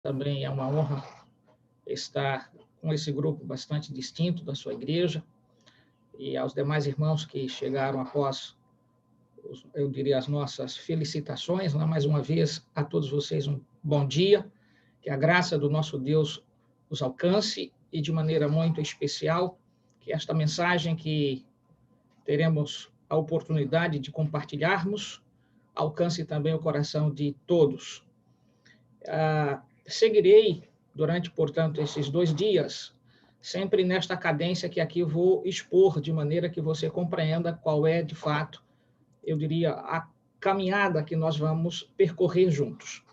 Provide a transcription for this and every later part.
Também é uma honra estar com esse grupo bastante distinto da sua igreja e aos demais irmãos que chegaram após, eu diria, as nossas felicitações. Mais uma vez, a todos vocês um bom dia, que a graça do nosso Deus os alcance e, de maneira muito especial, que esta mensagem que teremos a oportunidade de compartilharmos alcance também o coração de todos. Seguirei durante, portanto, esses 2 dias, sempre nesta cadência que aqui vou expor, de maneira que você compreenda qual é, de fato, eu diria, a caminhada que nós vamos percorrer juntos.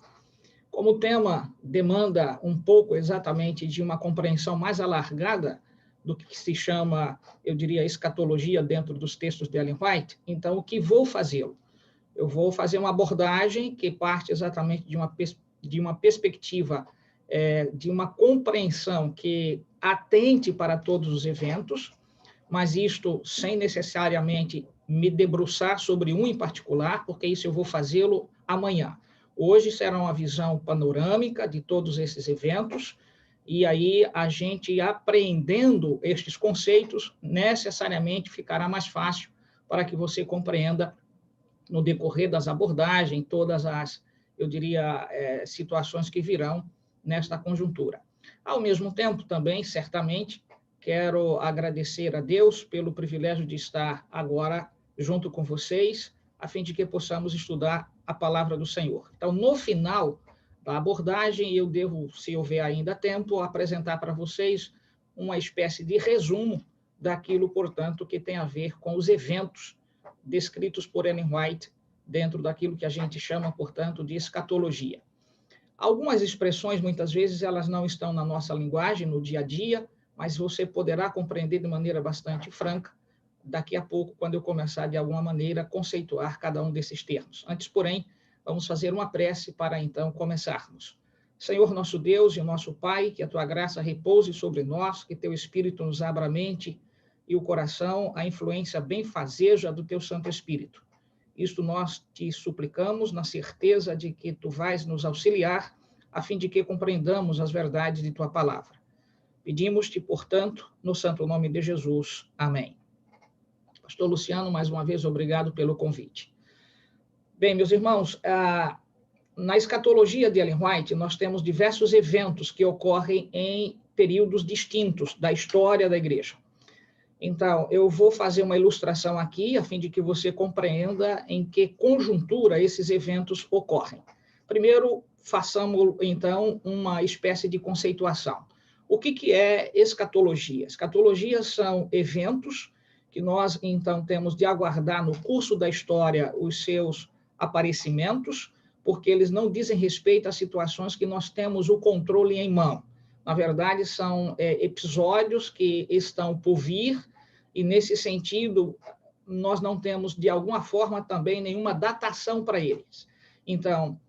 Como o tema demanda um pouco exatamente de uma compreensão mais alargada do que se chama, eu diria, escatologia dentro dos textos de Ellen White, então o que vou fazê-lo? Eu vou fazer uma abordagem que parte exatamente de uma perspectiva, de uma compreensão que atente para todos os eventos, mas isto sem necessariamente me debruçar sobre um em particular, porque isso eu vou fazê-lo amanhã. Hoje será uma visão panorâmica de todos esses eventos, e aí a gente apreendendo estes conceitos, necessariamente ficará mais fácil para que você compreenda no decorrer das abordagens, todas as, eu diria, situações que virão nesta conjuntura. Ao mesmo tempo, também, certamente, quero agradecer a Deus pelo privilégio de estar agora junto com vocês, a fim de que possamos estudar a palavra do Senhor. Então, no final da abordagem, eu devo, se houver ainda tempo, apresentar para vocês uma espécie de resumo daquilo, portanto, que tem a ver com os eventos descritos por Ellen White dentro daquilo que a gente chama, portanto, de escatologia. Algumas expressões, muitas vezes, elas não estão na nossa linguagem, no dia a dia, mas você poderá compreender de maneira bastante franca daqui a pouco, quando eu começar, de alguma maneira, a conceituar cada um desses termos. Antes, porém, vamos fazer uma prece para, então, começarmos. Senhor nosso Deus e nosso Pai, que a Tua graça repouse sobre nós, que Teu Espírito nos abra a mente e o coração à influência benfazeja do Teu Santo Espírito. Isto nós te suplicamos na certeza de que Tu vais nos auxiliar, a fim de que compreendamos as verdades de Tua palavra. Pedimos-te, portanto, no santo nome de Jesus. Amém. Pastor Luciano, mais uma vez, obrigado pelo convite. Bem, meus irmãos, na escatologia de Ellen White, nós temos diversos eventos que ocorrem em períodos distintos da história da igreja. Então, eu vou fazer uma ilustração aqui, a fim de que você compreenda em que conjuntura esses eventos ocorrem. Primeiro, façamos, então, uma espécie de conceituação. O que é escatologia? Escatologia são eventos que nós, então, temos de aguardar no curso da história os seus aparecimentos, porque eles não dizem respeito a situações que nós temos o controle em mão. Na verdade, são episódios que estão por vir, e, nesse sentido, nós não temos, de alguma forma, também nenhuma datação para eles. Então,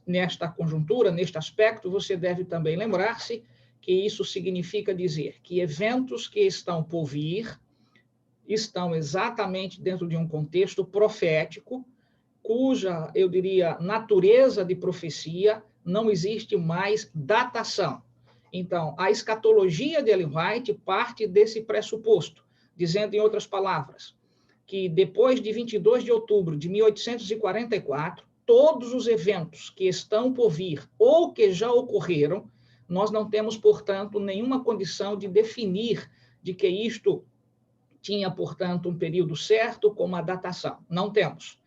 nesta conjuntura, neste aspecto, você deve também lembrar-se que isso significa dizer que eventos que estão por vir estão exatamente dentro de um contexto profético, cuja, eu diria, natureza de profecia não existe mais datação. Então, a escatologia de Ellen White parte desse pressuposto, dizendo, em outras palavras, que depois de 22 de outubro de 1844, todos os eventos que estão por vir ou que já ocorreram, nós não temos, portanto, nenhuma condição de definir de que isto tinha, portanto, um período certo com uma datação. Não temos.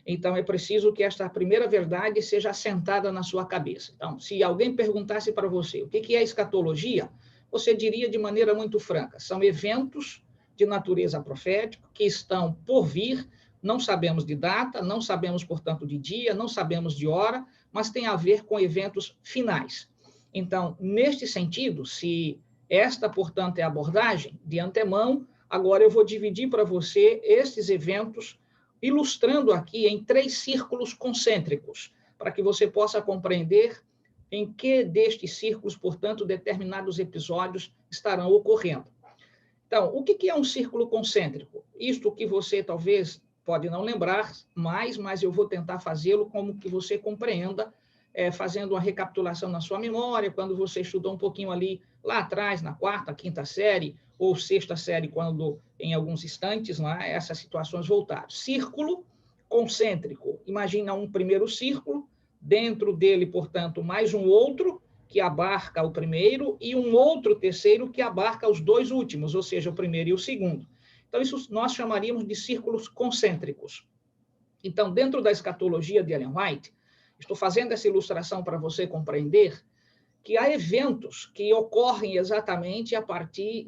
Então, é preciso que esta primeira verdade seja assentada na sua cabeça. Então, se alguém perguntasse para você o que é escatologia, você diria de maneira muito franca, são eventos de natureza profética que estão por vir, não sabemos de data, não sabemos, portanto, de dia, não sabemos de hora, mas tem a ver com eventos finais. Então, neste sentido, se esta, portanto, é a abordagem, de antemão, agora eu vou dividir para você estes eventos, ilustrando aqui em 3 círculos concêntricos, para que você possa compreender em que destes círculos, portanto, determinados episódios estarão ocorrendo. Então, o que é um círculo concêntrico? Isto que você talvez pode não lembrar mais, mas eu vou tentar fazê-lo como que você compreenda fazendo uma recapitulação na sua memória, quando você estudou um pouquinho ali lá atrás, na quarta, quinta série, ou sexta série, quando em alguns instantes lá, essas situações voltaram. Círculo concêntrico. Imagina um primeiro círculo, dentro dele, portanto, mais um outro, que abarca o primeiro, e um outro terceiro que abarca os dois últimos, ou seja, o primeiro e o segundo. Então, isso nós chamaríamos de círculos concêntricos. Então, dentro da escatologia de Ellen White, estou fazendo essa ilustração para você compreender que há eventos que ocorrem exatamente a partir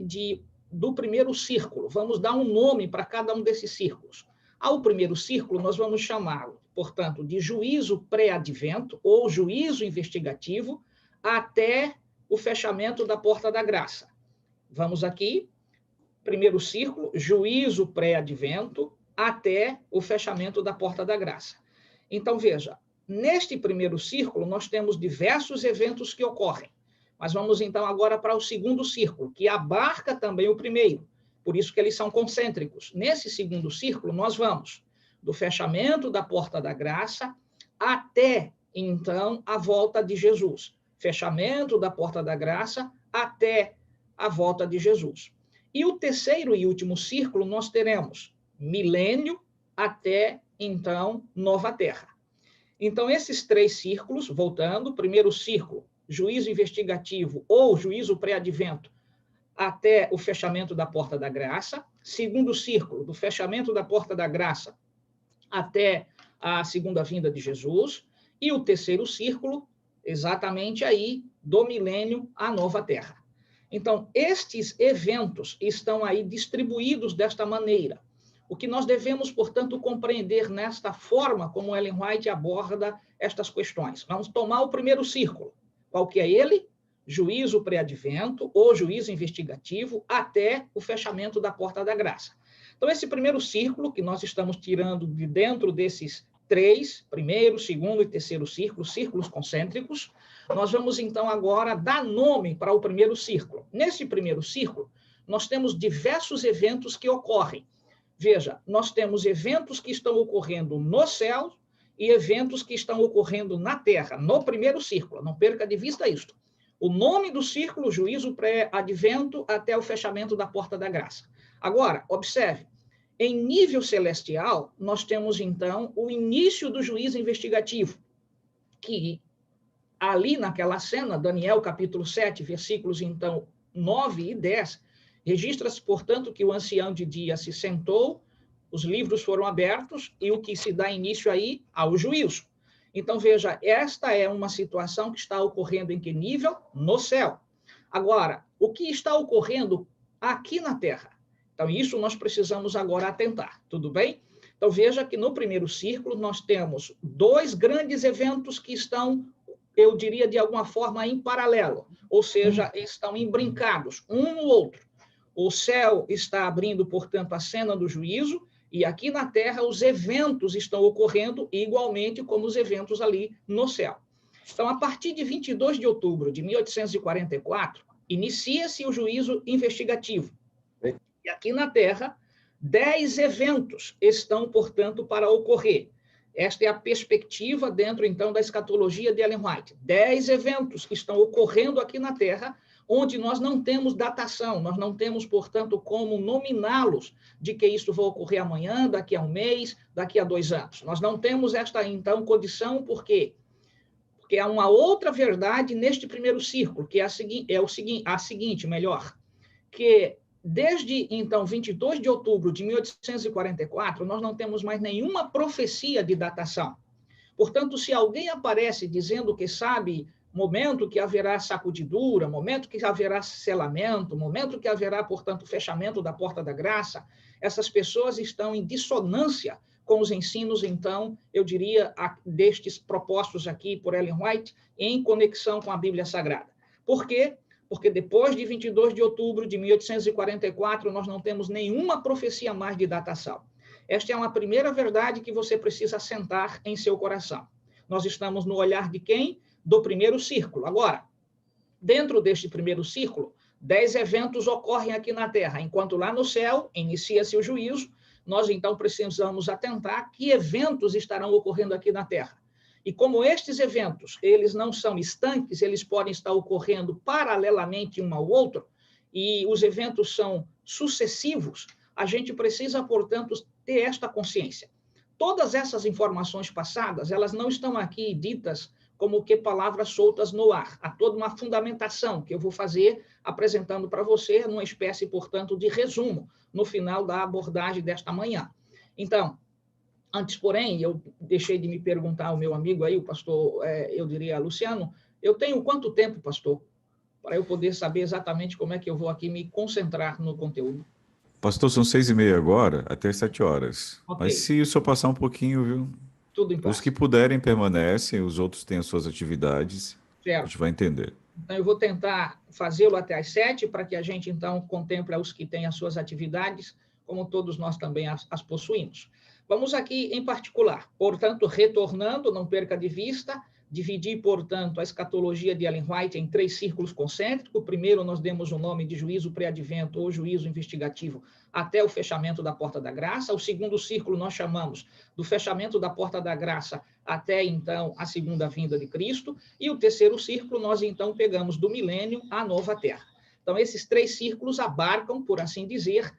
do primeiro círculo. Vamos dar um nome para cada um desses círculos. Ao primeiro círculo, nós vamos chamá-lo, portanto, de juízo pré-advento ou juízo investigativo até o fechamento da porta da graça. Vamos aqui, primeiro círculo, juízo pré-advento até o fechamento da porta da graça. Então, veja, neste primeiro círculo, nós temos diversos eventos que ocorrem. Mas vamos, então, agora para o segundo círculo, que abarca também o primeiro. Por isso que eles são concêntricos. Nesse segundo círculo, nós vamos do fechamento da porta da graça até, então, a volta de Jesus. Fechamento da porta da graça até a volta de Jesus. E o terceiro e último círculo, nós teremos milênio até, então, nova terra. Então, esses três círculos, voltando, primeiro círculo, juízo investigativo ou juízo pré-advento, até o fechamento da porta da graça. Segundo círculo, do fechamento da porta da graça até a segunda vinda de Jesus. E o terceiro círculo, exatamente aí, do milênio à nova terra. Então, estes eventos estão aí distribuídos desta maneira. O que nós devemos, portanto, compreender nesta forma como Ellen White aborda estas questões. Vamos tomar o primeiro círculo. Qual que é ele? Juízo pré-advento ou juízo investigativo até o fechamento da porta da graça. Então, esse primeiro círculo que nós estamos tirando de dentro desses três, primeiro, segundo e terceiro círculos, círculos concêntricos, nós vamos, então, agora dar nome para o primeiro círculo. Nesse primeiro círculo, nós temos diversos eventos que ocorrem. Veja, nós temos eventos que estão ocorrendo no céu e eventos que estão ocorrendo na terra, no primeiro círculo. Não perca de vista isto. O nome do círculo, juízo pré-advento até o fechamento da porta da graça. Agora, observe, em nível celestial, nós temos, então, o início do juízo investigativo, que ali naquela cena, Daniel capítulo 7, versículos, então, 9 e 10, registra-se, portanto, que o ancião de dia se sentou, os livros foram abertos, e o que se dá início aí ao juízo. Então, veja, esta é uma situação que está ocorrendo em que nível? No céu. Agora, o que está ocorrendo aqui na Terra? Então, isso nós precisamos agora atentar, tudo bem? Então, veja que no primeiro círculo nós temos dois grandes eventos que estão, eu diria, de alguma forma, em paralelo, ou seja, estão embrincados, um no outro. O céu está abrindo, portanto, a cena do juízo, e aqui na Terra os eventos estão ocorrendo igualmente como os eventos ali no céu. Então, a partir de 22 de outubro de 1844, inicia-se o juízo investigativo. E aqui na Terra, 10 eventos estão, portanto, para ocorrer. Esta é a perspectiva dentro, então, da escatologia de Ellen White. 10 eventos que estão ocorrendo aqui na Terra, onde nós não temos datação, nós não temos, portanto, como nominá-los de que isso vai ocorrer amanhã, daqui a um mês, daqui a 2 anos. Nós não temos esta, então, condição, por quê? Porque há uma outra verdade neste primeiro círculo, que é a seguinte, que desde, então, 22 de outubro de 1844, nós não temos mais nenhuma profecia de datação. Portanto, se alguém aparece dizendo que sabe momento que haverá sacudidura, momento que haverá selamento, momento que haverá, portanto, fechamento da porta da graça, essas pessoas estão em dissonância com os ensinos, então, eu diria, destes propostos aqui por Ellen White, em conexão com a Bíblia Sagrada. Por quê? Porque depois de 22 de outubro de 1844, nós não temos nenhuma profecia mais de datação. Esta é uma primeira verdade que você precisa assentar em seu coração. Nós estamos no olhar de quem? Do primeiro círculo. Agora, dentro deste primeiro círculo, 10 eventos ocorrem aqui na Terra, enquanto lá no céu inicia-se o juízo, nós então precisamos atentar que eventos estarão ocorrendo aqui na Terra. E como estes eventos, eles não são estanques, eles podem estar ocorrendo paralelamente um ao outro, e os eventos são sucessivos, a gente precisa, portanto, ter esta consciência. Todas essas informações passadas, elas não estão aqui ditas como que palavras soltas no ar. Há toda uma fundamentação que eu vou fazer apresentando para você numa espécie, portanto, de resumo no final da abordagem desta manhã. Então, antes, porém, eu deixei de me perguntar ao meu amigo aí, o pastor, eu diria, Luciano, eu tenho quanto tempo, pastor, para eu poder saber exatamente como é que eu vou aqui me concentrar no conteúdo? Pastor, são 6h30 agora, até 7 horas. Ok, Mas se o senhor passar um pouquinho, viu? tudo em Os que paz. puderem permanecem, os outros têm as suas atividades. A gente Certo. vai entender. Então, eu vou tentar fazê-lo até às 7, para que a gente, então, contemple os que têm as suas atividades, como todos nós também as possuímos. Vamos aqui em particular, portanto, retornando, não perca de vista, dividir, portanto, a escatologia de Ellen White em 3 círculos concêntricos. O primeiro nós demos o nome de juízo pré-advento ou juízo investigativo até o fechamento da porta da graça. O segundo círculo nós chamamos do fechamento da porta da graça até, então, a segunda vinda de Cristo. E o terceiro círculo nós, então, pegamos do milênio à nova terra. Então, esses 3 círculos abarcam, por assim dizer,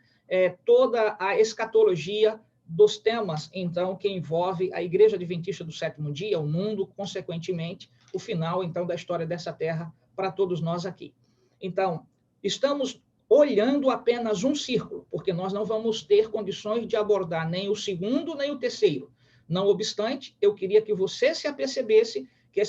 toda a escatologia dos temas, então, que envolve a Igreja Adventista do Sétimo Dia, o mundo, consequentemente, o final, então, da história dessa terra para todos nós aqui. Então, estamos olhando apenas um círculo, porque nós não vamos ter condições de abordar nem o segundo, nem o terceiro. Não obstante, eu queria que você se apercebesse que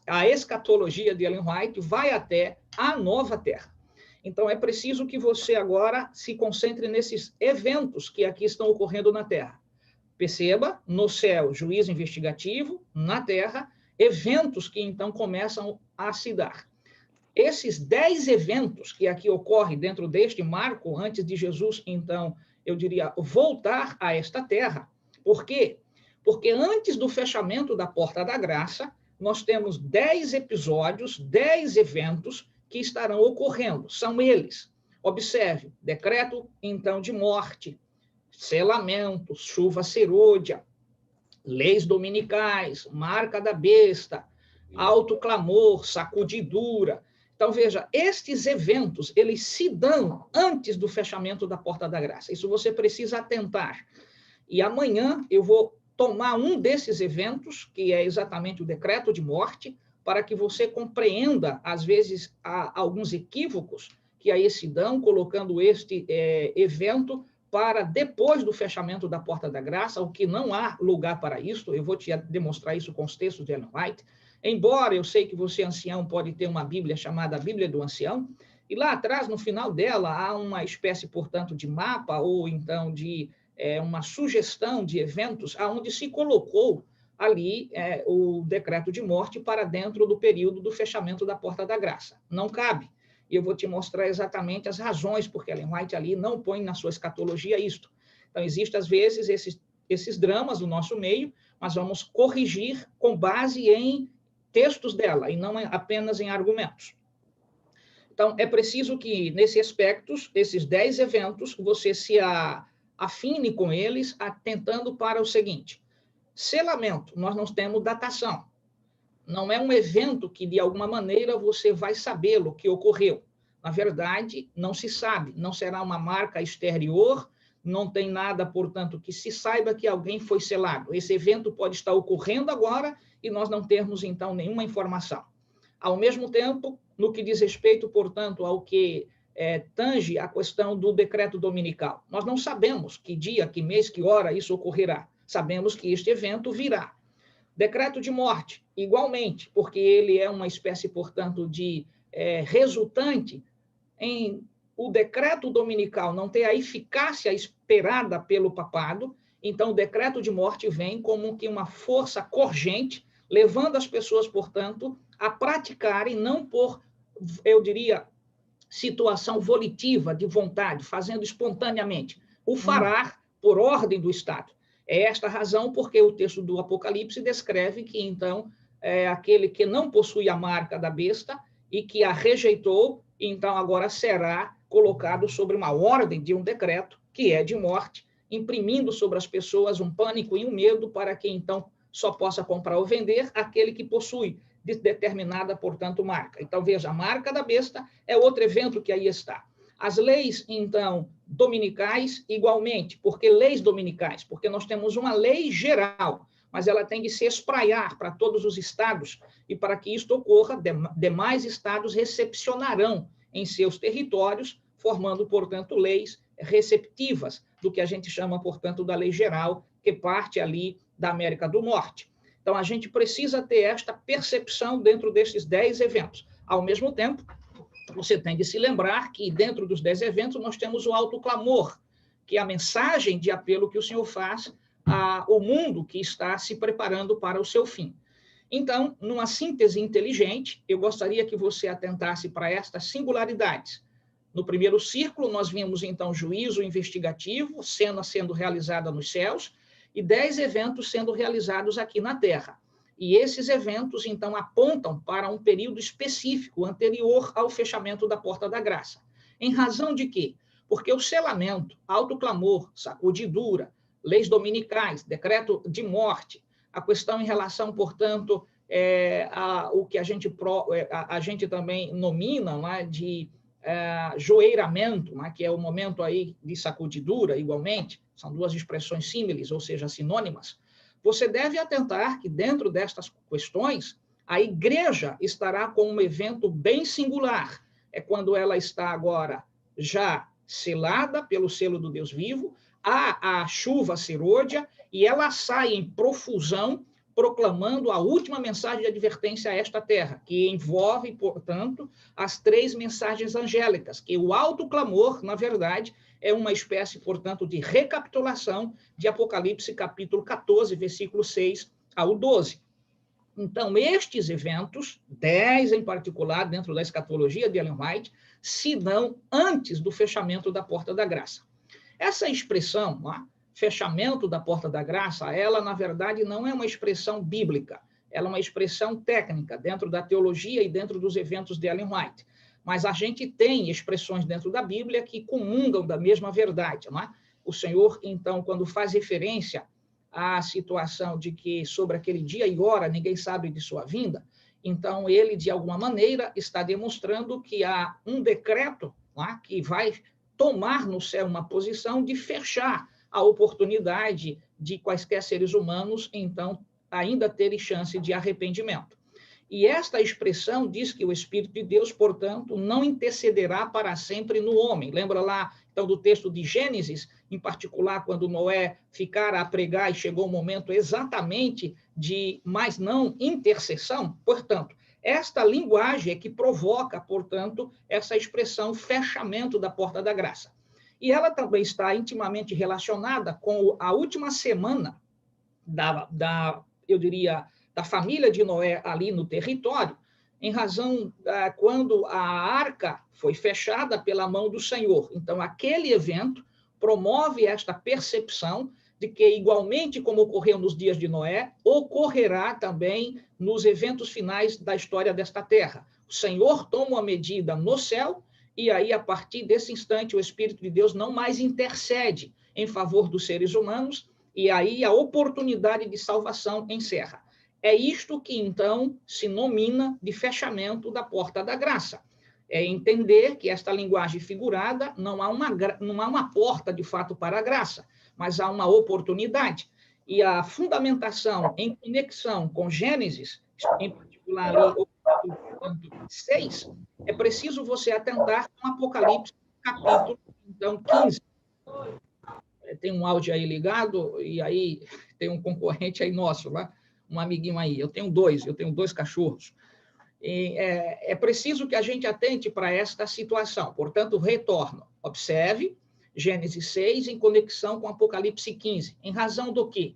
a escatologia de Ellen White vai até a nova terra. Então, é preciso que você agora se concentre nesses eventos que aqui estão ocorrendo na Terra. Perceba, no céu, juízo investigativo, na Terra, eventos que então começam a se dar. Esses 10 eventos que aqui ocorrem dentro deste marco, antes de Jesus, então, eu diria, voltar a esta Terra. Por quê? Porque antes do fechamento da Porta da Graça, nós temos 10 episódios, 10 eventos que estarão ocorrendo. São eles. Observe, decreto, então, de morte, selamento, chuva serôdia, leis dominicais, marca da besta, alto clamor, sacudidura. Então, veja, estes eventos, eles se dão antes do fechamento da Porta da Graça. Isso você precisa atentar. E amanhã eu vou tomar um desses eventos, que é exatamente o decreto de morte, para que você compreenda, às vezes, alguns equívocos que aí se dão, colocando este evento para depois do fechamento da Porta da Graça, o que não há lugar para isso. Eu vou te demonstrar isso com os textos de Ellen White. Embora eu sei que você, ancião, pode ter uma Bíblia chamada Bíblia do Ancião, e lá atrás, no final dela, há uma espécie, portanto, de mapa, ou então de uma sugestão de eventos, onde se colocou ali o decreto de morte para dentro do período do fechamento da Porta da Graça. Não cabe. E eu vou te mostrar exatamente as razões porque Ellen White ali não põe na sua escatologia isto. Então, existem, às vezes, esses dramas do nosso meio, mas vamos corrigir com base em textos dela, e não apenas em argumentos. Então, é preciso que, nesses aspectos, esses 10 eventos, você se afine com eles, atentando para o seguinte: selamento, nós não temos datação. Não é um evento que, de alguma maneira, você vai saber o que ocorreu. Na verdade, não se sabe, não será uma marca exterior, não tem nada, portanto, que se saiba que alguém foi selado. Esse evento pode estar ocorrendo agora e nós não termos, então, nenhuma informação. Ao mesmo tempo, no que diz respeito, portanto, ao que tange a questão do decreto dominical, nós não sabemos que dia, que mês, que hora isso ocorrerá. Sabemos que este evento virá. Decreto de morte, igualmente, porque ele é uma espécie, portanto, de resultante em o decreto dominical não ter a eficácia esperada pelo papado, então o decreto de morte vem como que uma força corgente, levando as pessoas, portanto, a praticarem, não por, eu diria, situação volitiva, de vontade, fazendo espontaneamente, o fará por ordem do Estado. É esta a razão porque o texto do Apocalipse descreve que, então, aquele que não possui a marca da besta e que a rejeitou, então agora será colocado sobre uma ordem de um decreto, que é de morte, imprimindo sobre as pessoas um pânico e um medo para que, então, só possa comprar ou vender aquele que possui determinada, portanto, marca. Então, veja, a marca da besta é outro evento que aí está. As leis, então, dominicais, igualmente. Por que leis dominicais? Porque nós temos uma lei geral, mas ela tem que se espraiar para todos os estados, e para que isto ocorra, demais estados recepcionarão em seus territórios, formando, portanto, leis receptivas do que a gente chama, portanto, da lei geral, que parte ali da América do Norte. Então, a gente precisa ter esta percepção dentro desses 10 eventos. Ao mesmo tempo, você tem que se lembrar que dentro dos 10 eventos nós temos o autoclamor, que é a mensagem de apelo que o Senhor faz ao mundo que está se preparando para o seu fim. Então, numa síntese inteligente, eu gostaria que você atentasse para estas singularidades. No primeiro círculo, nós vimos, então, juízo investigativo, cena sendo realizada nos céus, e 10 eventos sendo realizados aqui na Terra. E esses eventos, então, apontam para um período específico, anterior ao fechamento da Porta da Graça. Em razão de quê? Porque o selamento, autoclamor, sacudidura, leis dominicais, decreto de morte, a questão em relação, portanto, o que a gente também nomina, né, de joeiramento, né, que é o momento aí de sacudidura, igualmente, são duas expressões símiles, ou seja, sinônimas. Você deve atentar que dentro destas questões, a igreja estará com um evento bem singular. É quando ela está agora já selada pelo selo do Deus vivo, há a chuva serôdia, e ela sai em profusão, proclamando a última mensagem de advertência a esta terra, que envolve, portanto, as 3 mensagens angélicas, que o autoclamor, na verdade, é uma espécie, portanto, de recapitulação de Apocalipse, capítulo 14, versículo 6 ao 12. Então, estes eventos, 10 em particular, dentro da escatologia de Ellen White, se dão antes do fechamento da Porta da Graça. Essa expressão, fechamento da Porta da Graça, ela, na verdade, não é uma expressão bíblica, ela é uma expressão técnica dentro da teologia e dentro dos eventos de Ellen White. Mas a gente tem expressões dentro da Bíblia que comungam da mesma verdade. Não é? O Senhor, então, quando faz referência à situação de que sobre aquele dia e hora ninguém sabe de sua vinda, então ele, de alguma maneira, está demonstrando que há um decreto que vai tomar no céu uma posição de fechar a oportunidade de quaisquer seres humanos, então, ainda terem chance de arrependimento. E esta expressão diz que o Espírito de Deus, portanto, não intercederá para sempre no homem. Lembra lá, então, do texto de Gênesis, em particular, quando Noé ficara a pregar e chegou o momento exatamente de mais não intercessão? Portanto, esta linguagem é que provoca, portanto, essa expressão fechamento da Porta da Graça. E ela também está intimamente relacionada com a última semana eu diria, da família de Noé ali no território, em razão quando a arca foi fechada pela mão do Senhor. Então, aquele evento promove esta percepção de que, igualmente como ocorreu nos dias de Noé, ocorrerá também nos eventos finais da história desta terra. O Senhor toma uma medida no céu, e aí, a partir desse instante, o Espírito de Deus não mais intercede em favor dos seres humanos, e aí a oportunidade de salvação encerra. É isto que, então, se nomina de fechamento da Porta da Graça. É entender que esta linguagem figurada não há uma porta, de fato, para a graça, mas há uma oportunidade. E a fundamentação em conexão com Gênesis, em particular ali, 6, é preciso você atentar com Apocalipse, capítulo, então, 15. Tem um áudio aí ligado, e aí tem um concorrente aí nosso, lá, um amiguinho aí. Eu tenho dois cachorros. E é preciso que a gente atente para esta situação. Portanto, retorno. Observe Gênesis 6 em conexão com Apocalipse 15. Em razão do quê?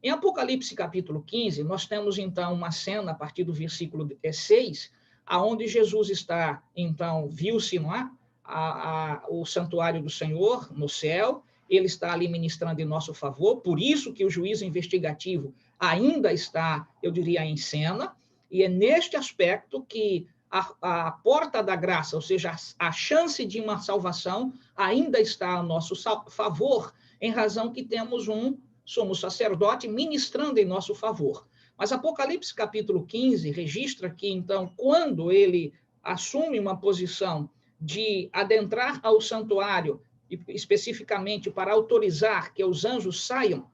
Em Apocalipse capítulo 15, nós temos, então, uma cena, a partir do versículo 6, aonde Jesus está, então, viu-se, não é? O santuário do Senhor no céu, ele está ali ministrando em nosso favor, por isso que o juízo investigativo ainda está, eu diria, em cena, e é neste aspecto que a porta da graça, ou seja, a chance de uma salvação, ainda está a nosso favor, em razão que temos um sumo sacerdote, ministrando em nosso favor. Mas Apocalipse capítulo 15 registra que, então, quando ele assume uma posição de adentrar ao santuário, especificamente para autorizar que os anjos saiam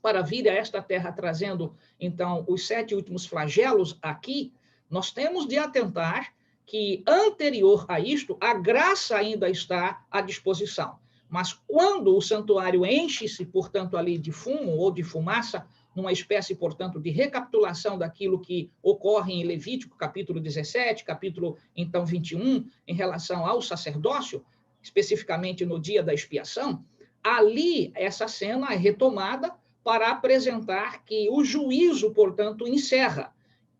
para vir a esta terra trazendo, então, os 7 últimos flagelos aqui, nós temos de atentar que, anterior a isto, a graça ainda está à disposição. Mas quando o santuário enche-se, portanto, ali de fumo ou de fumaça, numa espécie, portanto, de recapitulação daquilo que ocorre em Levítico, capítulo 17, capítulo, então, 21, em relação ao sacerdócio, especificamente no dia da expiação, ali essa cena é retomada para apresentar que o juízo, portanto, encerra.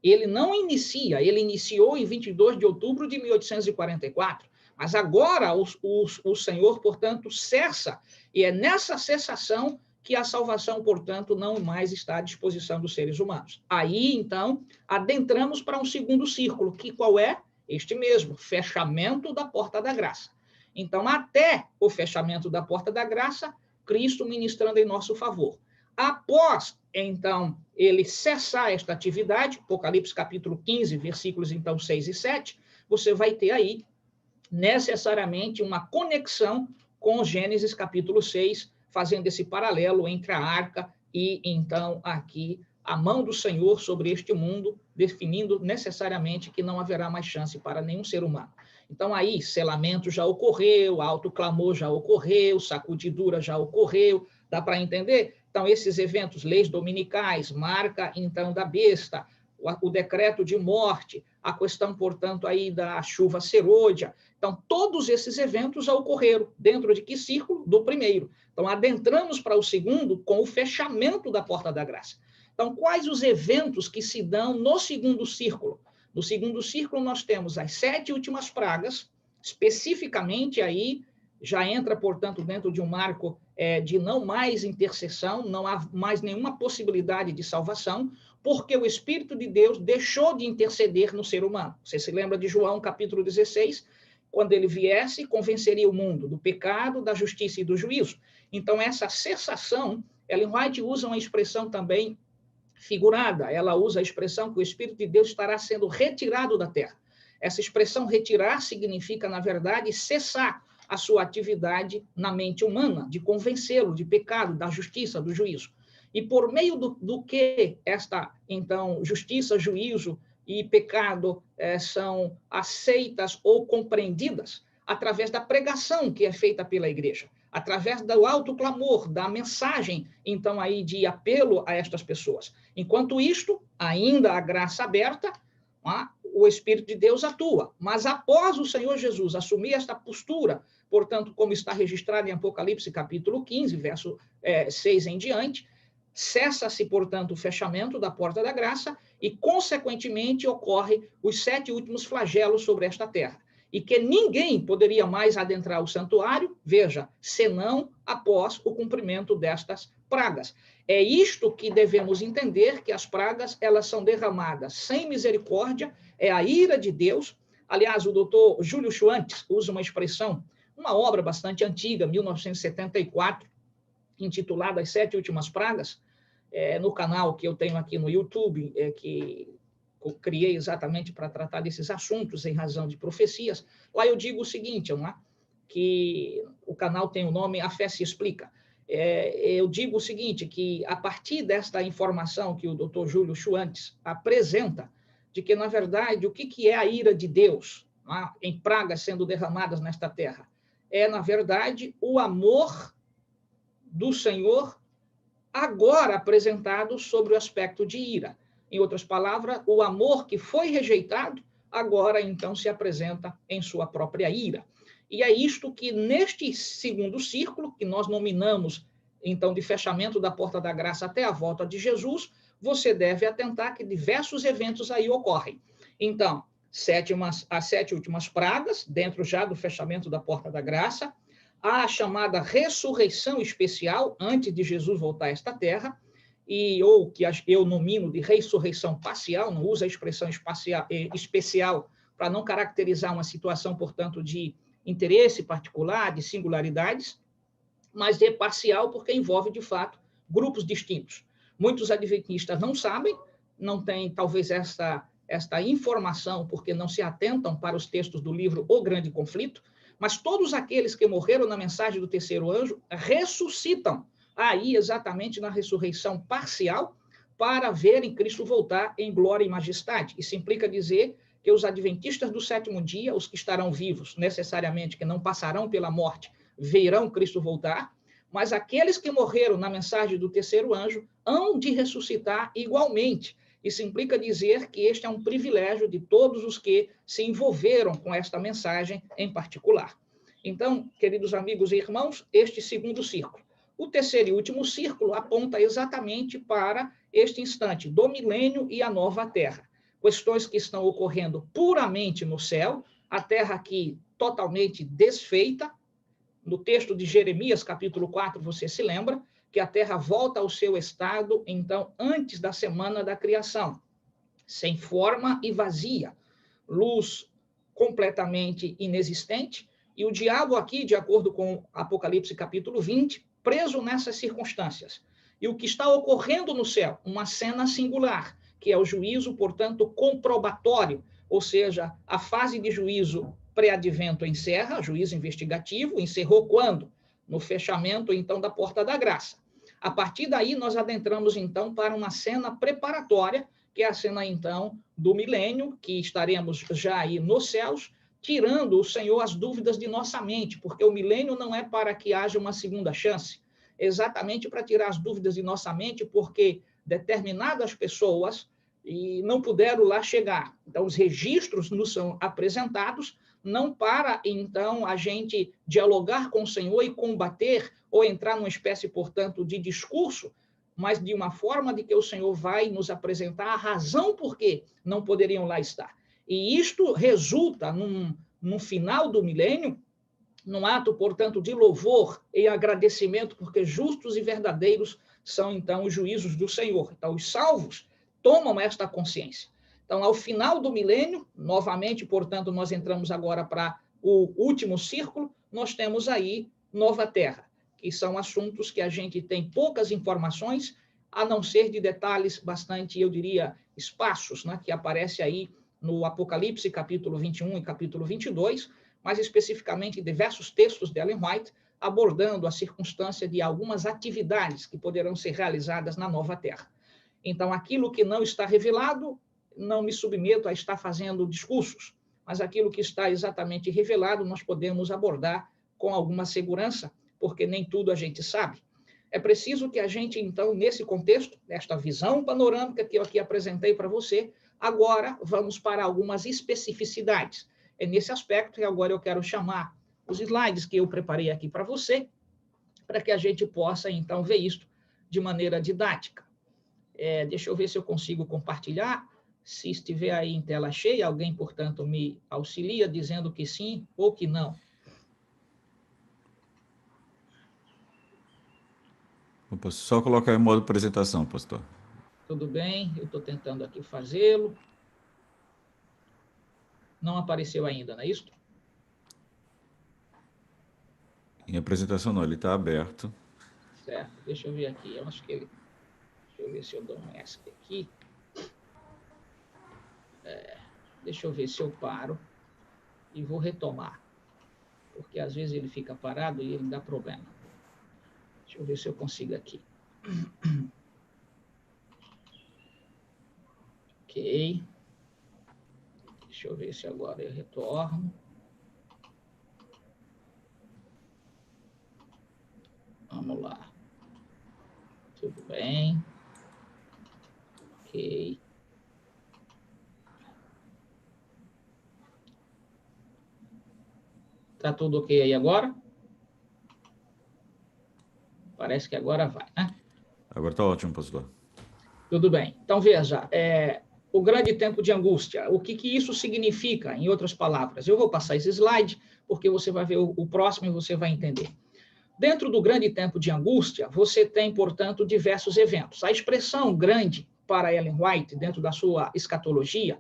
Ele não inicia, ele iniciou em 22 de outubro de 1844, mas agora o Senhor, portanto, cessa, e é nessa cessação que a salvação, portanto, não mais está à disposição dos seres humanos. Aí, então, adentramos para um segundo círculo, que qual é? Este mesmo, fechamento da porta da graça. Então, até o fechamento da porta da graça, Cristo ministrando em nosso favor. Após, então, ele cessar esta atividade, Apocalipse capítulo 15, versículos, então, 6 e 7, você vai ter aí, necessariamente, uma conexão com Gênesis capítulo 6, fazendo esse paralelo entre a arca e, então, aqui, a mão do Senhor sobre este mundo, definindo necessariamente que não haverá mais chance para nenhum ser humano. Então, aí, selamento já ocorreu, alto clamor já ocorreu, sacudidura já ocorreu, dá para entender? Então, esses eventos, leis dominicais, marca, então, da besta, o decreto de morte, a questão, portanto, aí da chuva serôdia. Então, todos esses eventos já ocorreram. Dentro de que círculo? Do primeiro. Então, adentramos para o segundo com o fechamento da porta da graça. Então, quais os eventos que se dão no segundo círculo? No segundo círculo, nós temos as 7 últimas pragas, especificamente aí, já entra, portanto, dentro de um marco de não mais intercessão, não há mais nenhuma possibilidade de salvação, porque o Espírito de Deus deixou de interceder no ser humano. Você se lembra de João, capítulo 16, quando ele viesse, convenceria o mundo do pecado, da justiça e do juízo. Então, essa cessação, Ellen White usa uma expressão também figurada, ela usa a expressão que o Espírito de Deus estará sendo retirado da terra. Essa expressão retirar significa, na verdade, cessar a sua atividade na mente humana, de convencê-lo de pecado, da justiça, do juízo. E por meio do que esta, então, justiça, juízo e pecado são aceitas ou compreendidas? Através da pregação que é feita pela igreja, através do alto clamor, da mensagem, então, aí de apelo a estas pessoas. Enquanto isto, ainda a graça aberta, o Espírito de Deus atua. Mas após o Senhor Jesus assumir esta postura, portanto, como está registrado em Apocalipse capítulo 15, verso 6 em diante, cessa-se, portanto, o fechamento da porta da graça e, consequentemente, ocorre os 7 últimos flagelos sobre esta terra. E que ninguém poderia mais adentrar o santuário, veja, senão após o cumprimento destas pragas. É isto que devemos entender, que as pragas, elas são derramadas sem misericórdia, é a ira de Deus. Aliás, o doutor Júlio Schwantes usa uma expressão, uma obra bastante antiga, 1974, intitulada As 7 Últimas Pragas, no canal que eu tenho aqui no YouTube, que eu criei exatamente para tratar desses assuntos em razão de profecias. Lá eu digo o seguinte, que o canal tem o nome A Fé Se Explica. Eu digo o seguinte, que a partir desta informação que o Dr. Júlio Schwantes apresenta, de que, na verdade, o que é a ira de Deus em pragas sendo derramadas nesta terra? É, na verdade, o amor do Senhor agora apresentado sobre o aspecto de ira. Em outras palavras, o amor que foi rejeitado, agora, então, se apresenta em sua própria ira. E é isto que, neste segundo círculo, que nós nominamos, então, de fechamento da porta da graça até a volta de Jesus, você deve atentar que diversos eventos aí ocorrem. Então, as 7 últimas pragas, dentro já do fechamento da porta da graça, a chamada ressurreição especial, antes de Jesus voltar a esta terra, ou que eu nomino de ressurreição parcial, não uso a expressão especial para não caracterizar uma situação, portanto, de interesse particular, de singularidades, mas é parcial porque envolve, de fato, grupos distintos. Muitos adventistas não sabem, não têm talvez esta informação, porque não se atentam para os textos do livro O Grande Conflito, mas todos aqueles que morreram na mensagem do terceiro anjo ressuscitam, aí exatamente na ressurreição parcial, para verem Cristo voltar em glória e majestade. Isso implica dizer que os adventistas do sétimo dia, os que estarão vivos, necessariamente, que não passarão pela morte, verão Cristo voltar, mas aqueles que morreram na mensagem do terceiro anjo hão de ressuscitar igualmente. Isso implica dizer que este é um privilégio de todos os que se envolveram com esta mensagem em particular. Então, queridos amigos e irmãos, este segundo círculo. O terceiro e último círculo aponta exatamente para este instante do milênio e a nova terra. Questões que estão ocorrendo puramente no céu, a terra aqui totalmente desfeita. No texto de Jeremias, capítulo 4, você se lembra que a terra volta ao seu estado, então, antes da semana da criação, sem forma e vazia, luz completamente inexistente, e o diabo aqui, de acordo com Apocalipse, capítulo 20, preso nessas circunstâncias. E o que está ocorrendo no céu? Uma cena singular, que é o juízo, portanto, comprobatório, ou seja, a fase de juízo pré-advento encerra, juízo investigativo, encerrou quando? No fechamento, então, da porta da graça. A partir daí, nós adentramos, então, para uma cena preparatória, que é a cena, então, do milênio, que estaremos já aí nos céus, tirando o Senhor as dúvidas de nossa mente, porque o milênio não é para que haja uma segunda chance, exatamente para tirar as dúvidas de nossa mente, porque determinadas pessoas não puderam lá chegar. Então, os registros nos são apresentados, não para, então, a gente dialogar com o Senhor e combater ou entrar numa espécie, portanto, de discurso, mas de uma forma de que o Senhor vai nos apresentar a razão por que não poderiam lá estar. E isto resulta, num final do milênio, num ato, portanto, de louvor e agradecimento, porque justos e verdadeiros são, então, os juízos do Senhor. Então, os salvos tomam esta consciência. Então, ao final do milênio, novamente, portanto, nós entramos agora para o último círculo, nós temos aí nova terra, que são assuntos que a gente tem poucas informações, a não ser de detalhes bastante, eu diria, esparsos, né, que aparece aí no Apocalipse, capítulo 21 e capítulo 22, mais especificamente diversos textos de Ellen White, abordando a circunstância de algumas atividades que poderão ser realizadas na nova terra. Então, aquilo que não está revelado, não me submeto a estar fazendo discursos, mas aquilo que está exatamente revelado, nós podemos abordar com alguma segurança, porque nem tudo a gente sabe. É preciso que a gente, então, nesse contexto, nesta visão panorâmica que eu aqui apresentei para você, agora vamos para algumas especificidades. É nesse aspecto que agora eu quero chamar os slides que eu preparei aqui para você, para que a gente possa, então, ver isso de maneira didática. Deixa eu ver se eu consigo compartilhar. Se estiver aí em tela cheia, alguém, portanto, me auxilia dizendo que sim ou que não. Opa, só colocar em modo apresentação, pastor. Tudo bem, eu estou tentando aqui fazê-lo. Não apareceu ainda, não é isso? Em apresentação não, ele está aberto. Certo, deixa eu ver aqui. Eu acho que ele... Deixa eu ver se eu dou um ESC aqui. Deixa eu ver se eu paro e vou retomar. Porque às vezes ele fica parado e ele dá problema. Deixa eu ver se eu consigo aqui. Ok. Deixa eu ver se agora eu retorno. Vamos lá. Tudo bem. Ok. Tá tudo ok aí agora? Parece que agora vai, né? Agora está ótimo, pastor. Tudo bem. Então, veja, o grande tempo de angústia, o que isso significa, em outras palavras? Eu vou passar esse slide, porque você vai ver o próximo e você vai entender. Dentro do grande tempo de angústia, você tem, portanto, diversos eventos. A expressão grande para Ellen White, dentro da sua escatologia,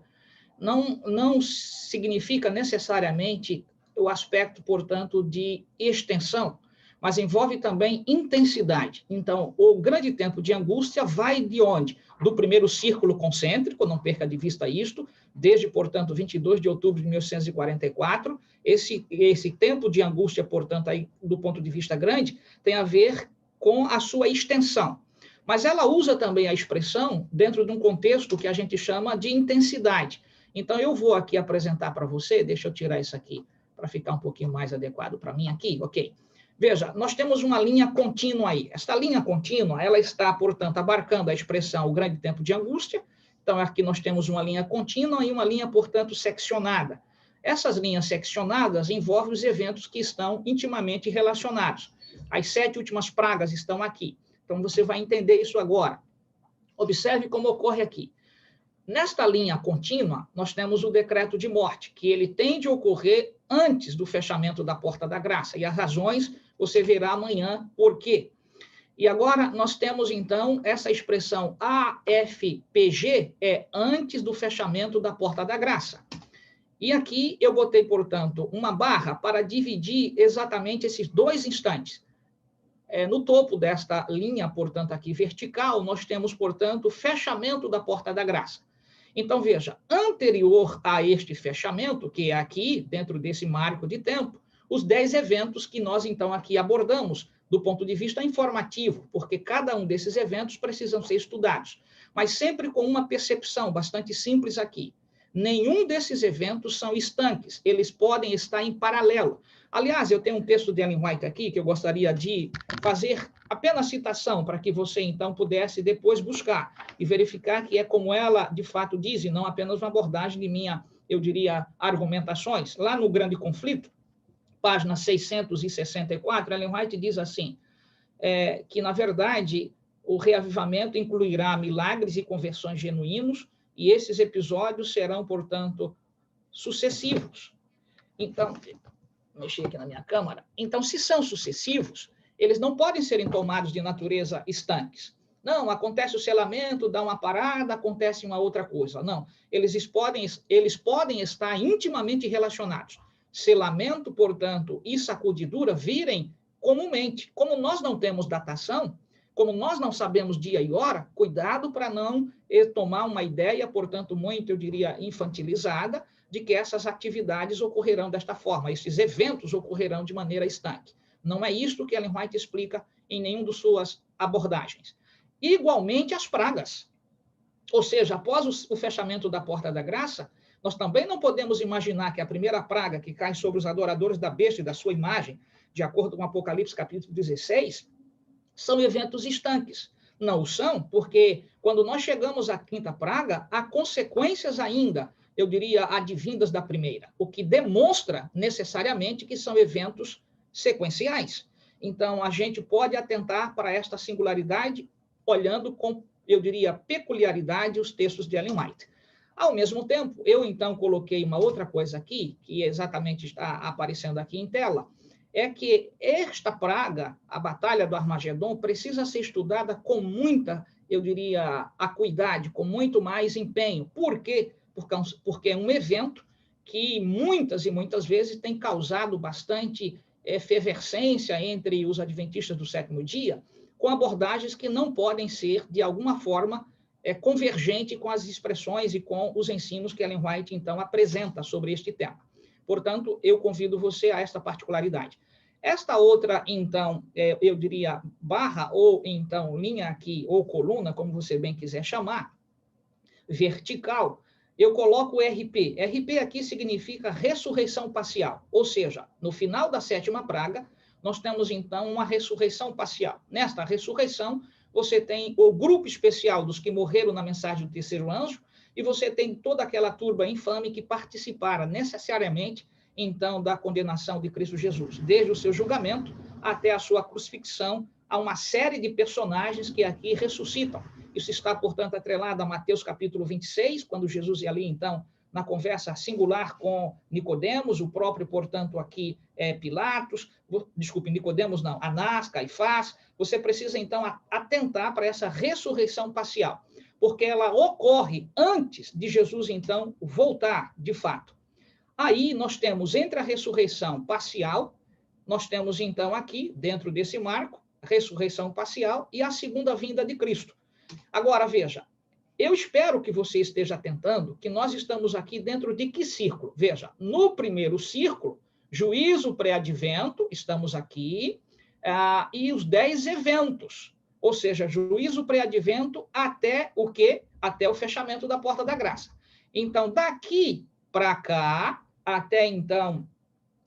não significa necessariamente o aspecto, portanto, de extensão, mas envolve também intensidade. Então, o grande tempo de angústia vai de onde? Do primeiro círculo concêntrico, não perca de vista isto, desde, portanto, 22 de outubro de 1844, esse tempo de angústia, portanto, aí, do ponto de vista grande, tem a ver com a sua extensão. Mas ela usa também a expressão dentro de um contexto que a gente chama de intensidade. Então, eu vou aqui apresentar para você, deixa eu tirar isso aqui, para ficar um pouquinho mais adequado para mim aqui, ok? Veja, nós temos uma linha contínua aí. Esta linha contínua, ela está, portanto, abarcando a expressão o grande tempo de angústia. Então, aqui nós temos uma linha contínua e uma linha, portanto, seccionada. Essas linhas seccionadas envolvem os eventos que estão intimamente relacionados. As 7 últimas pragas estão aqui. Então, você vai entender isso agora. Observe como ocorre aqui. Nesta linha contínua, nós temos o decreto de morte, que ele tende a ocorrer antes do fechamento da porta da graça. E as razões você verá amanhã por quê. E agora nós temos, então, essa expressão AFPG, é antes do fechamento da porta da graça. E aqui eu botei, portanto, uma barra para dividir exatamente esses 2 instantes. No topo desta linha, portanto, aqui vertical, nós temos, portanto, o fechamento da porta da graça. Então, veja, anterior a este fechamento, que é aqui, dentro desse marco de tempo, os 10 eventos que nós, então, aqui abordamos do ponto de vista informativo, porque cada um desses eventos precisam ser estudados, mas sempre com uma percepção bastante simples aqui. Nenhum desses eventos são estanques, eles podem estar em paralelo. Aliás, eu tenho um texto de Ellen White aqui que eu gostaria de fazer apenas citação para que você, então, pudesse depois buscar e verificar que é como ela, de fato, diz, e não apenas uma abordagem de minha, eu diria, argumentações. Lá no Grande Conflito, página 664, Ellen White diz assim, que, na verdade, o reavivamento incluirá milagres e conversões genuínos, e esses episódios serão, portanto, sucessivos. Então, mexer aqui na minha câmera. Então, se são sucessivos, eles não podem serem tomados de natureza estanques. Não, acontece o selamento, dá uma parada, acontece uma outra coisa. Não, eles podem estar intimamente relacionados. Selamento, portanto, e sacudidura virem comumente. Como nós não temos datação, como nós não sabemos dia e hora, cuidado para não tomar uma ideia, portanto, muito, eu diria, infantilizada, de que essas atividades ocorrerão desta forma, esses eventos ocorrerão de maneira estanque. Não é isto que Ellen White explica em nenhuma de suas abordagens. Igualmente as pragas. Ou seja, após o fechamento da porta da graça, nós também não podemos imaginar que a primeira praga que cai sobre os adoradores da besta e da sua imagem, de acordo com Apocalipse capítulo 16, são eventos estanques. Não o são, porque quando nós chegamos à quinta praga, há consequências ainda, eu diria, advindas da primeira, o que demonstra necessariamente que são eventos sequenciais. Então, a gente pode atentar para esta singularidade, olhando com, eu diria, peculiaridade os textos de Ellen White. Ao mesmo tempo, eu, então, coloquei uma outra coisa aqui, que exatamente está aparecendo aqui em tela, é que esta praga, a Batalha do Armagedon, precisa ser estudada com muita, eu diria, acuidade, com muito mais empenho. Por quê? Porque é um evento que muitas e muitas vezes tem causado bastante efervescência entre os adventistas do sétimo dia, com abordagens que não podem ser, de alguma forma, convergente com as expressões e com os ensinos que Ellen White, então, apresenta sobre este tema. Portanto, eu convido você a esta particularidade. Esta outra, então, eu diria barra, ou então linha aqui, ou coluna, como você bem quiser chamar, vertical, eu coloco o RP. RP aqui significa ressurreição parcial, ou seja, no final da sétima praga, nós temos, então, uma ressurreição parcial. Nesta ressurreição, você tem o grupo especial dos que morreram na mensagem do terceiro anjo, e você tem toda aquela turba infame que participara necessariamente, então, da condenação de Cristo Jesus, desde o seu julgamento até a sua crucifixão, há uma série de personagens que aqui ressuscitam. Isso está, portanto, atrelado a Mateus capítulo 26, quando Jesus ia ali, então, na conversa singular com Nicodemos, o próprio, portanto, aqui Pilatos, desculpe, Nicodemos não, Anás, Caifás. Você precisa, então, atentar para essa ressurreição parcial, porque ela ocorre antes de Jesus, então, voltar, de fato. Aí nós temos entre a ressurreição parcial nós temos, então, aqui, dentro desse marco, a ressurreição parcial e a segunda vinda de Cristo. Agora, veja, eu espero que você esteja atentando que nós estamos aqui dentro de que círculo? Veja, no primeiro círculo, juízo pré-advento, estamos aqui, e os 10 eventos, ou seja, juízo pré-advento até o quê? Até o fechamento da porta da graça. Então, daqui para cá, até então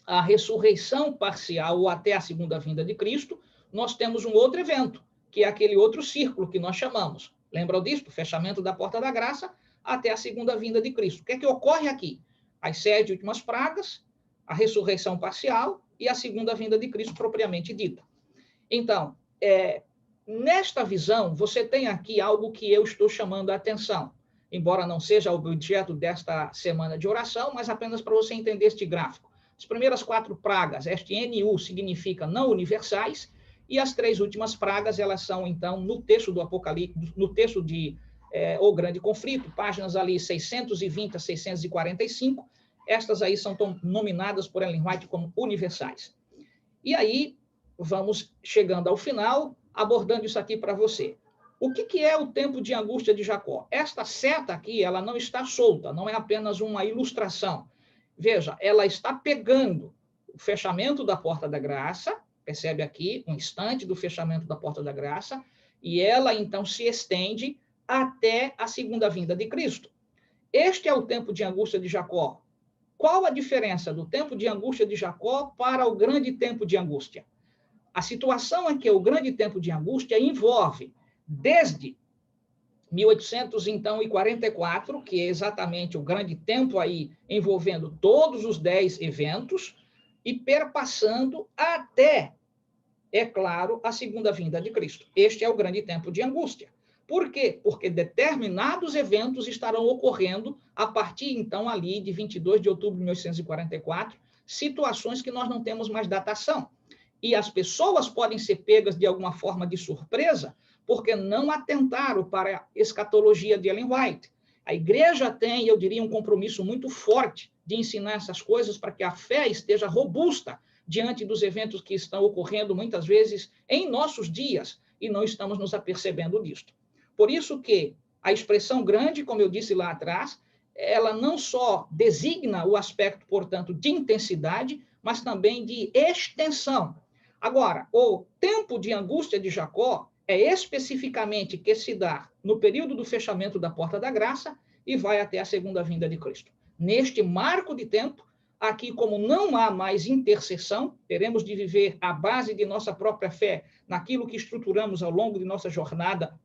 a ressurreição parcial ou até a segunda vinda de Cristo, nós temos um outro evento, que é aquele outro círculo que nós chamamos. Lembram disso? O fechamento da porta da graça até a segunda vinda de Cristo. O que é que ocorre aqui? As 7 últimas pragas, a ressurreição parcial e a segunda vinda de Cristo propriamente dita. Então, nesta visão, você tem aqui algo que eu estou chamando a atenção, embora não seja o objeto desta semana de oração, mas apenas para você entender este gráfico. As primeiras 4 pragas, este NU significa não universais, e as 3 últimas pragas, elas são, então, no texto do Apocalipse, no texto de O Grande Conflito, páginas ali 620 a 645, estas aí são nominadas por Ellen White como universais. E aí, vamos chegando ao final, abordando isso aqui para você. O que é o tempo de angústia de Jacó? Esta seta aqui, ela não está solta, não é apenas uma ilustração. Veja, ela está pegando o fechamento da porta da graça, percebe aqui, um instante do fechamento da porta da graça, e ela, então, se estende até a segunda vinda de Cristo. Este é o tempo de angústia de Jacó. Qual a diferença do tempo de angústia de Jacó para o grande tempo de angústia? A situação é que o grande tempo de angústia envolve, desde 1844, que é exatamente o grande tempo aí envolvendo todos os 10 eventos, e perpassando até, é claro, a segunda vinda de Cristo. Este é o grande tempo de angústia. Por quê? Porque determinados eventos estarão ocorrendo a partir, então, ali de 22 de outubro de 1844, situações que nós não temos mais datação. E as pessoas podem ser pegas de alguma forma de surpresa, porque não atentaram para a escatologia de Ellen White. A igreja tem, eu diria, um compromisso muito forte de ensinar essas coisas para que a fé esteja robusta diante dos eventos que estão ocorrendo muitas vezes em nossos dias e não estamos nos apercebendo disto. Por isso que a expressão grande, como eu disse lá atrás, ela não só designa o aspecto, portanto, de intensidade, mas também de extensão. Agora, o tempo de angústia de Jacó é especificamente que se dá no período do fechamento da porta da graça e vai até a segunda vinda de Cristo. Neste marco de tempo, aqui como não há mais intercessão, teremos de viver à base de nossa própria fé, naquilo que estruturamos ao longo de nossa jornada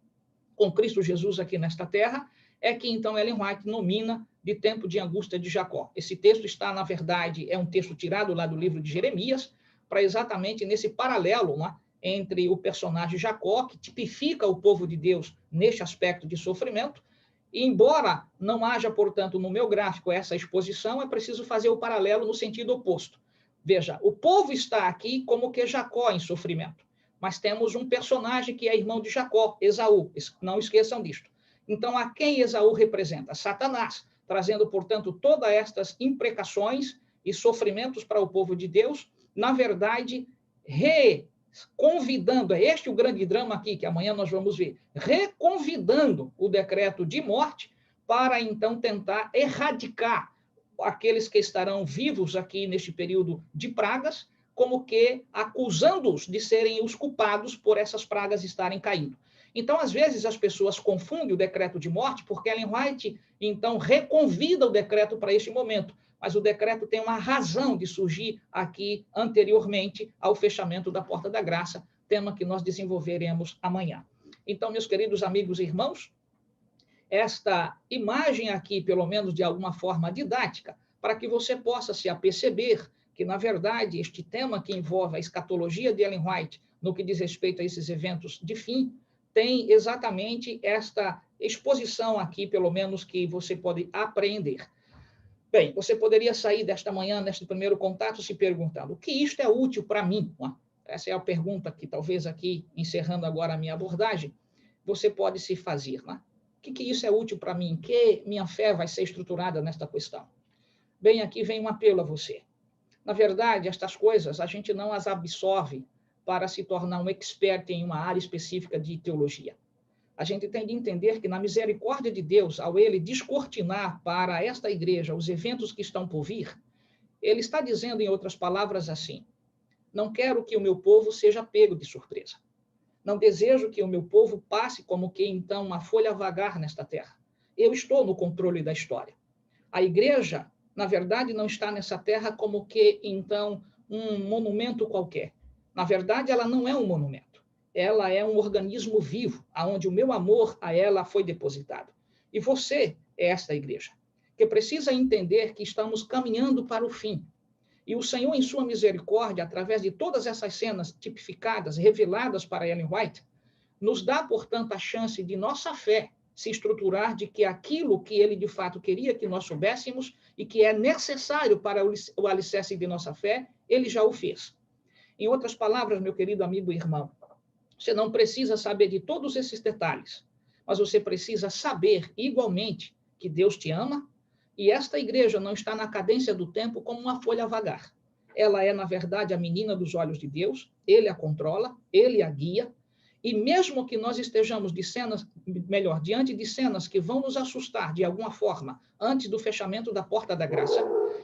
com Cristo Jesus aqui nesta terra, é que então Ellen White nomina de tempo de angústia de Jacó. Esse texto está, na verdade, é um texto tirado lá do livro de Jeremias, para exatamente nesse paralelo, né, entre o personagem Jacó, que tipifica o povo de Deus neste aspecto de sofrimento, e embora não haja, portanto, no meu gráfico essa exposição, é preciso fazer o paralelo no sentido oposto. Veja, o povo está aqui como que Jacó em sofrimento, mas temos um personagem que é irmão de Jacó, Esaú, não esqueçam disto. Então, a quem Esaú representa? Satanás, trazendo, portanto, todas estas imprecações e sofrimentos para o povo de Deus, na verdade, reconvidando, é este o grande drama aqui, que amanhã nós vamos ver, reconvidando o decreto de morte para, então, tentar erradicar aqueles que estarão vivos aqui neste período de pragas, como que acusando-os de serem os culpados por essas pragas estarem caindo. Então, às vezes, as pessoas confundem o decreto de morte, porque Ellen White, então, reconvida o decreto para este momento, mas o decreto tem uma razão de surgir aqui anteriormente ao fechamento da Porta da Graça, tema que nós desenvolveremos amanhã. Então, meus queridos amigos e irmãos, esta imagem aqui, pelo menos de alguma forma didática, para que você possa se aperceber que, na verdade, este tema que envolve a escatologia de Ellen White, no que diz respeito a esses eventos de fim, tem exatamente esta exposição aqui, pelo menos, que você pode apreender. Bem, você poderia sair desta manhã, neste primeiro contato, se perguntando: o que isto é útil para mim? Essa é a pergunta que, talvez aqui, encerrando agora a minha abordagem, você pode se fazer. Né? O que isso é útil para mim? Que minha fé vai ser estruturada nesta questão? Bem, aqui vem um apelo a você. Na verdade, estas coisas a gente não as absorve para se tornar um expert em uma área específica de teologia. A gente tem de entender que, na misericórdia de Deus, ao ele descortinar para esta igreja os eventos que estão por vir, ele está dizendo, em outras palavras, assim: não quero que o meu povo seja pego de surpresa. Não desejo que o meu povo passe como que, então, uma folha vagar nesta terra. Eu estou no controle da história. A igreja, na verdade, não está nessa terra como que, então, um monumento qualquer. Na verdade, ela não é um monumento. Ela é um organismo vivo, onde o meu amor a ela foi depositado. E você é esta igreja, que precisa entender que estamos caminhando para o fim. E o Senhor, em sua misericórdia, através de todas essas cenas tipificadas, reveladas para Ellen White, nos dá, portanto, a chance de nossa fé se estruturar de que aquilo que ele, de fato, queria que nós soubéssemos e que é necessário para o alicerce de nossa fé, ele já o fez. Em outras palavras, meu querido amigo e irmão, você não precisa saber de todos esses detalhes, mas você precisa saber, igualmente, que Deus te ama. E esta igreja não está na cadência do tempo como uma folha vagar. Ela é, na verdade, a menina dos olhos de Deus, ele a controla, ele a guia, e mesmo que nós estejamos diante de cenas que vão nos assustar de alguma forma antes do fechamento da porta da graça,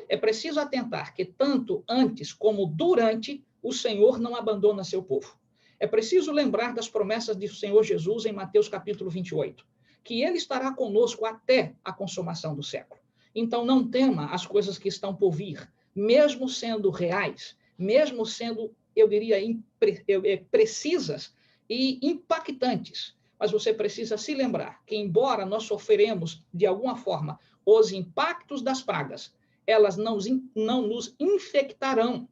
é preciso atentar que tanto antes como durante, o Senhor não abandona seu povo. É preciso lembrar das promessas do Senhor Jesus em Mateus capítulo 28, que ele estará conosco até a consumação do século. Então, não tema as coisas que estão por vir, mesmo sendo reais, mesmo sendo, eu diria, precisas e impactantes. Mas você precisa se lembrar que, embora nós sofreremos, de alguma forma, os impactos das pragas, elas não nos infectarão.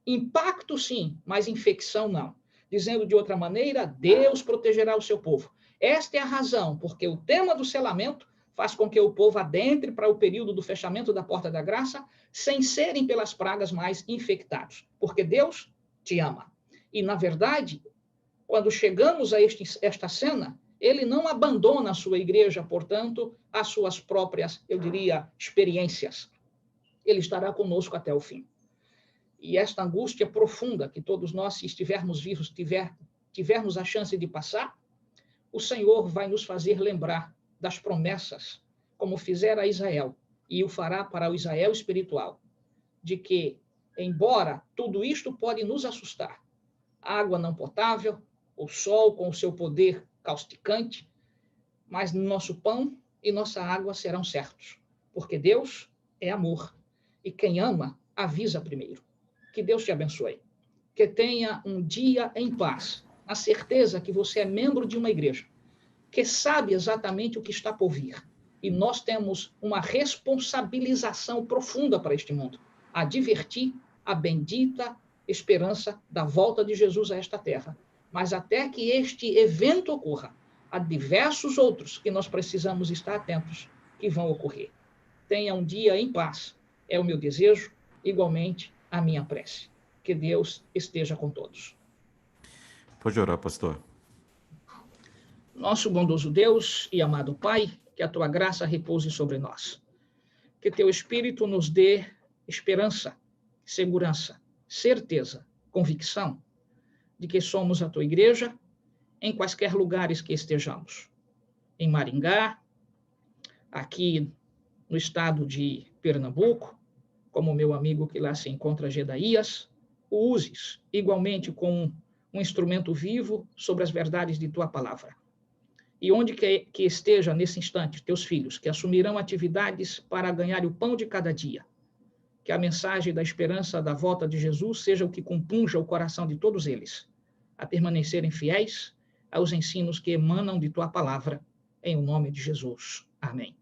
Impacto, sim, mas infecção, não. Dizendo de outra maneira, Deus protegerá o seu povo. Esta é a razão, porque o tema do selamento faz com que o povo adentre para o período do fechamento da porta da graça, sem serem pelas pragas mais infectados, porque Deus te ama. E, na verdade, quando chegamos a esta cena, ele não abandona a sua igreja, portanto, as suas próprias, eu diria, experiências. Ele estará conosco até o fim. E esta angústia profunda que todos nós, se estivermos vivos, tivermos a chance de passar, o Senhor vai nos fazer lembrar das promessas, como fizera a Israel, e o fará para o Israel espiritual, de que, embora tudo isto pode nos assustar, água não potável, o sol com o seu poder causticante, mas nosso pão e nossa água serão certos, porque Deus é amor, e quem ama, avisa primeiro. Que Deus te abençoe. Que tenha um dia em paz, a certeza que você é membro de uma igreja, que sabe exatamente o que está por vir. E nós temos uma responsabilização profunda para este mundo, advertir a bendita esperança da volta de Jesus a esta terra. Mas até que este evento ocorra, há diversos outros que nós precisamos estar atentos que vão ocorrer. Tenha um dia em paz, é o meu desejo, igualmente a minha prece. Que Deus esteja com todos. Pode orar, pastor. Nosso bondoso Deus e amado Pai, que a tua graça repouse sobre nós. Que teu Espírito nos dê esperança, segurança, certeza, convicção de que somos a tua igreja em quaisquer lugares que estejamos. Em Maringá, aqui no estado de Pernambuco, como meu amigo que lá se encontra, Gedaías, o uses igualmente como um instrumento vivo sobre as verdades de tua palavra. E onde que esteja nesse instante teus filhos, que assumirão atividades para ganhar o pão de cada dia, que a mensagem da esperança da volta de Jesus seja o que compunja o coração de todos eles, a permanecerem fiéis aos ensinos que emanam de tua palavra, em o nome de Jesus. Amém.